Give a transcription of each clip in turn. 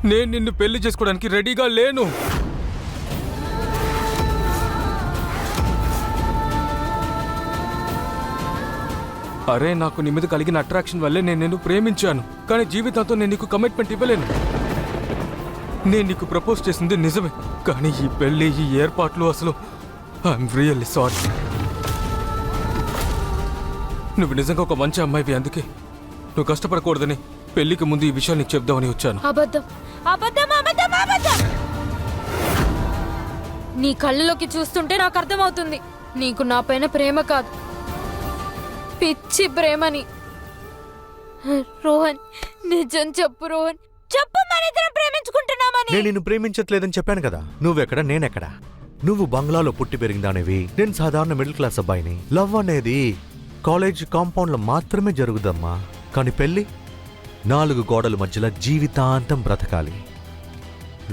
నేను నిన్ను పెళ్లి చేసుకోవడానికి రెడీగా లేను. అరే, నాకు నీ మీద కలిగిన అట్రాక్షన్ వల్లే నేను నిన్ను ప్రేమించాను. కానీ జీవితంతో నేను నీకు కమిట్మెంట్ ఇవ్వలేను. నేను నీకు ప్రపోజ్ చేసింది నిజమే, కానీ ఈ పెళ్లి, ఈ ఏర్పాట్లు అసలు ఐఎమ్ రియల్లీ సారీ. నువ్వు నిజంగా ఒక మంచి అమ్మాయివి, అందుకే నువ్వు కష్టపడకూడదని పెళ్లికి ముందు ఈ విషయాన్ని నీకు చెప్దామని వచ్చాను. అబద్ధం, అబద్ధం, అబద్ధం, అబద్ధం. నీ కళ్ళలోకి చూస్తుంటే నాకు అర్థమవుతుంది నీకు నా పైన ప్రేమ కాదు, పిచ్చి ప్రేమని. రోహన్, నిజం చెప్పు రోహన్, చెప్పు, మనిద్దరం ప్రేమించుకుంటున్నామని. నేను నిన్ను ప్రేమించట్లేదని చెప్పాను కదా. నువ్వెక్కడ, నేనెక్కడ? నువ్వు బంగ్లాలో పుట్టి పెరిగిందానేవి, నేను సాధారణ మిడిల్ క్లాస్ అబ్బాయిని. లవ్ అనేది కాలేజ్ కాంపౌండ్ లో మాత్రమే జరుగుదమ్మా. కానీ పెళ్లి 4 గోడల మధ్యలో జీవితాంతం బ్రతకాలి.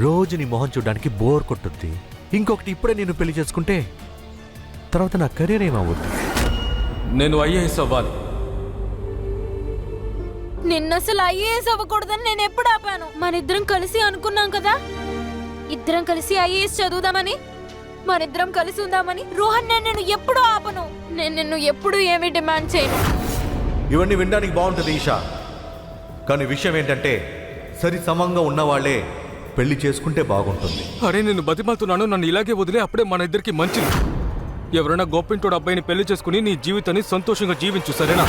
రోజు నీ మొహం చూడడానికి బోర్ కొట్టుద్ది. ఇంకొకటి, ఇప్పుడే నేను పెళ్లి చేసుకుంటే తర్వాత నా కెరీర్ ఏమవుద్ది? నేను ఐఏఎస్ అవ్వాలి. నిన్నసలు ఐఏఎస్ అవ్వకూడదని నేను ఎప్పుడు ఆపాను? మనిద్దరం కలిసి అనుకున్నాం కదా, ఇద్దరం కలిసి ఐఏఎస్ చదువుదామని, మనిద్దరం కలిసి ఉందామని. రోహన్, నేను ఎప్పుడు ఆపను. నేను నిన్ను ఎప్పుడు ఏమీ డిమాండ్ చేయను. ఇవన్నీ వినడానికి బాగుంటుంది ఈషా, కానీ విషయం ఏంటంటే సరి సమంగా ఉన్నవాళ్లే పెళ్లి చేసుకుంటే బాగుంటుంది. అరే, నేను బతిమాలుతున్నాను, నన్ను ఇలాగే వదిలే. అప్పుడే మన ఇద్దరికి మంచిది. ఎవరైనా గోపింటోడు అబ్బాయిని పెళ్లి చేసుకుని నీ జీవితాన్ని సంతోషంగా జీవించు, సరేనా?